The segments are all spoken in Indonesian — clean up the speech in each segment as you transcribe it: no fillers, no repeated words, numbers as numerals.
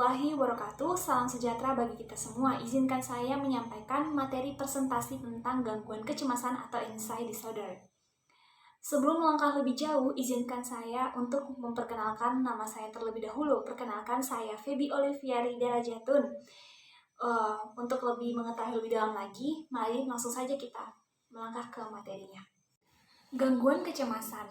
warahmatullahi wabarakatuh. Salam sejahtera bagi kita semua. Izinkan saya menyampaikan materi presentasi tentang gangguan kecemasan atau anxiety disorder. Sebelum melangkah lebih jauh, izinkan saya untuk memperkenalkan nama saya terlebih dahulu. Perkenalkan, saya Feby Olivia Ridera Jatun. Untuk lebih mengetahui lebih dalam lagi, mari langsung saja kita melangkah ke materinya. Gangguan kecemasan.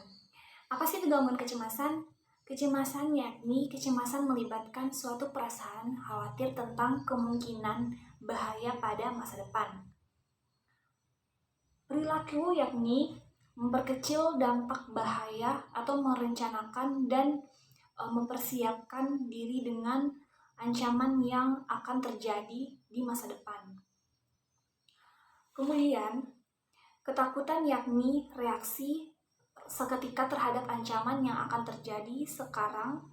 Apa sih itu gangguan kecemasan? Kecemasan yakni kecemasan melibatkan suatu perasaan khawatir tentang kemungkinan bahaya pada masa depan. Perilaku yakni memperkecil dampak bahaya atau merencanakan dan mempersiapkan diri dengan ancaman yang akan terjadi di masa depan. Kemudian, ketakutan yakni reaksi seketika terhadap ancaman yang akan terjadi sekarang.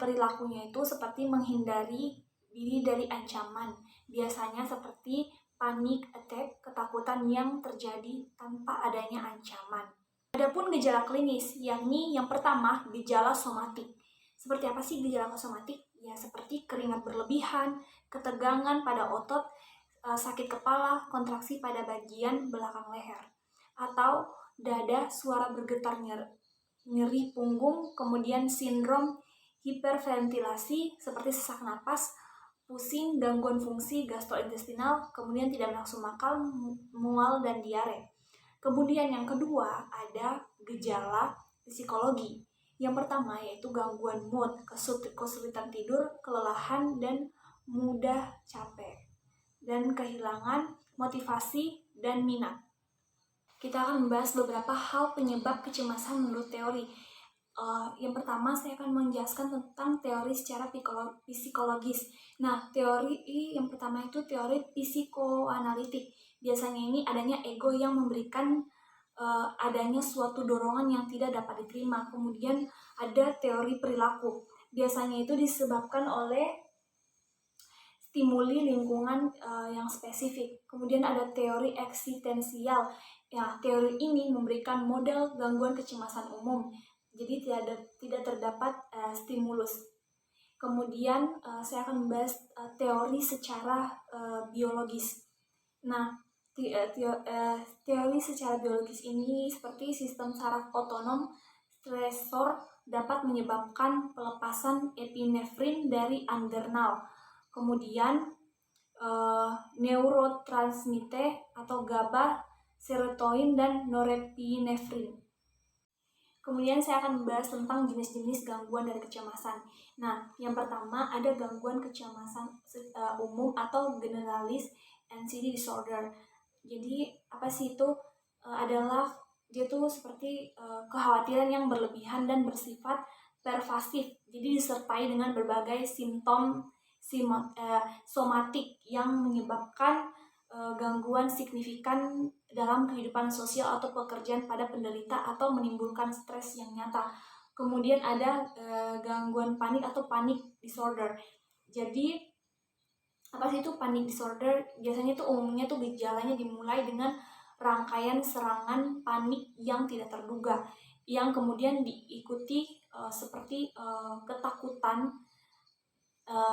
Perilakunya itu seperti menghindari diri dari ancaman, biasanya seperti panic attack, ketakutan yang terjadi tanpa adanya ancaman. Adapun gejala klinis, yakni yang pertama gejala somatik. Seperti apa sih gejala somatik? Ya seperti keringat berlebihan, ketegangan pada otot, sakit kepala, kontraksi pada bagian belakang leher, atau dada, suara bergetar, nyeri punggung, kemudian sindrom hiperventilasi seperti sesak napas, pusing, gangguan fungsi gastrointestinal, kemudian tidak nafsu makan, mual, dan diare. Kemudian yang kedua ada gejala psikologi. Yang pertama yaitu gangguan mood, kesulitan tidur, kelelahan, dan mudah capek, dan kehilangan motivasi dan minat. Kita akan membahas beberapa hal penyebab kecemasan menurut teori. Yang pertama, saya akan menjelaskan tentang teori secara psikologis. Nah, teori yang pertama itu teori psikoanalitik. Biasanya ini adanya ego yang memberikan adanya suatu dorongan yang tidak dapat diterima. Kemudian ada teori perilaku. Biasanya itu disebabkan oleh stimuli lingkungan yang spesifik. Kemudian ada teori eksistensial. Ya, teori ini memberikan model gangguan kecemasan umum. Jadi tidak terdapat stimulus. Kemudian saya akan membahas teori secara biologis. Nah, teori secara biologis ini seperti sistem saraf otonom stresor dapat menyebabkan pelepasan epinefrin dari adrenal. Kemudian neurotransmitter atau GABA, serotonin, dan norepinefrin. Kemudian saya akan membahas tentang jenis-jenis gangguan dari kecemasan. Nah, yang pertama ada gangguan kecemasan umum atau generalis anxiety disorder. Jadi apa sih itu? Adalah dia tuh seperti kekhawatiran yang berlebihan dan bersifat pervasif. Jadi disertai dengan berbagai simptom somatik yang menyebabkan gangguan signifikan dalam kehidupan sosial atau pekerjaan pada penderita atau menimbulkan stres yang nyata. Kemudian ada gangguan panik atau panic disorder. Jadi apa sih itu panic disorder? Biasanya tuh umumnya tuh gejalanya dimulai dengan rangkaian serangan panik yang tidak terduga, yang kemudian diikuti seperti ketakutan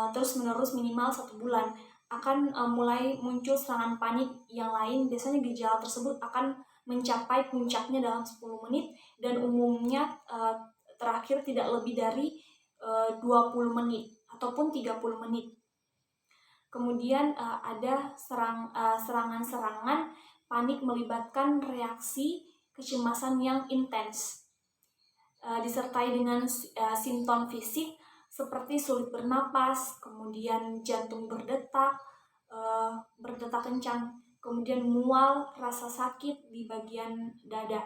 terus menerus minimal 1 bulan. Akan mulai muncul serangan panik yang lain. Biasanya gejala tersebut akan mencapai puncaknya dalam 10 menit dan umumnya terakhir tidak lebih dari 20 menit ataupun 30 menit. Kemudian ada serangan-serangan panik melibatkan reaksi kecemasan yang intens, disertai dengan simptom fisik seperti sulit bernapas, kemudian jantung berdetak kencang, kemudian mual, rasa sakit di bagian dada.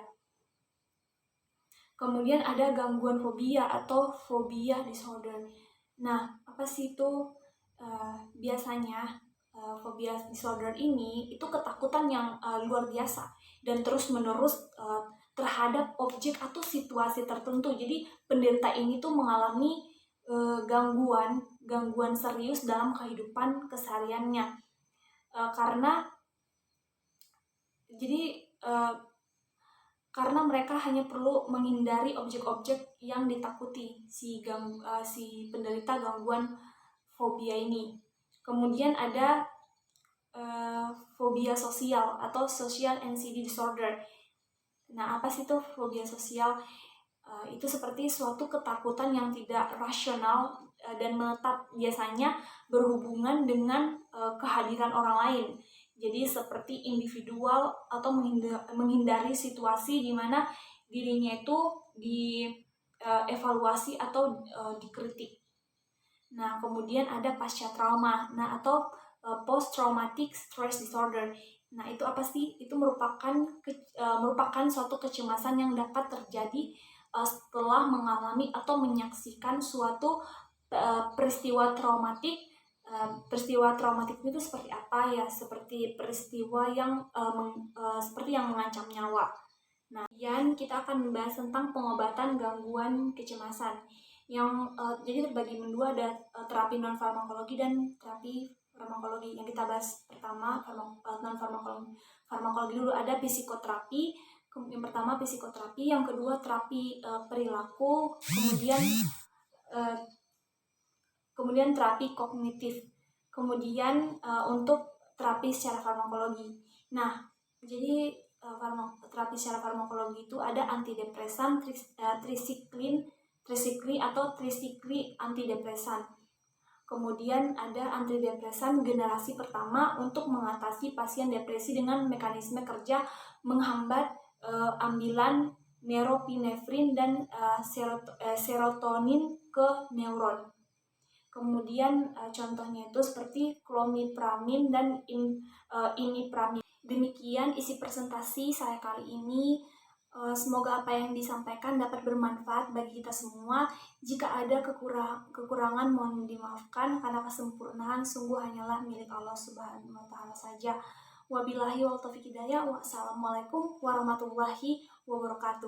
Kemudian ada gangguan fobia atau phobia disorder. Nah, apa sih itu? Biasanya phobia disorder ini itu ketakutan yang luar biasa dan terus-menerus terhadap objek atau situasi tertentu. Jadi penderita ini tuh mengalami gangguan serius dalam kehidupan kesehariannya karena karena mereka hanya perlu menghindari objek-objek yang ditakuti si penderita gangguan fobia ini. Kemudian ada fobia sosial atau social anxiety disorder. Nah, apa sih itu fobia sosial? Itu seperti suatu ketakutan yang tidak rasional dan menetap, biasanya berhubungan dengan kehadiran orang lain. Jadi seperti individual atau menghindari situasi di mana dirinya itu dievaluasi atau dikritik. Nah, kemudian ada pasca trauma, nah atau post traumatic stress disorder. Nah, itu apa sih? Itu merupakan suatu kecemasan yang dapat terjadi setelah mengalami atau menyaksikan suatu peristiwa traumatik. Peristiwa traumatik itu seperti apa ya? Seperti peristiwa yang seperti yang mengancam nyawa. Nah, kemudian kita akan membahas tentang pengobatan gangguan kecemasan. Yang jadi terbagi menjadi ada terapi non farmakologi dan terapi farmakologi. Yang kita bahas pertama non farmakologi dulu, ada psikoterapi. Yang pertama psikoterapi, yang kedua terapi perilaku, kemudian terapi kognitif, kemudian untuk terapi secara farmakologi. Nah, jadi terapi secara farmakologi itu ada antidepresan, trisikli atau trisikli antidepresan. Kemudian ada antidepresan generasi pertama untuk mengatasi pasien depresi dengan mekanisme kerja menghambat ambilan neuropinefrin dan serotonin ke neuron. Kemudian contohnya itu seperti clomipramin dan imipramin. Demikian isi presentasi saya kali ini. Semoga apa yang disampaikan dapat bermanfaat bagi kita semua. Jika ada kekurangan mohon dimaafkan, karena kesempurnaan sungguh hanyalah milik Allah Subhanahu wa Ta'ala saja. Wabillahi wal taufiq hidayah. Wassalamualaikum warahmatullahi wabarakatuh.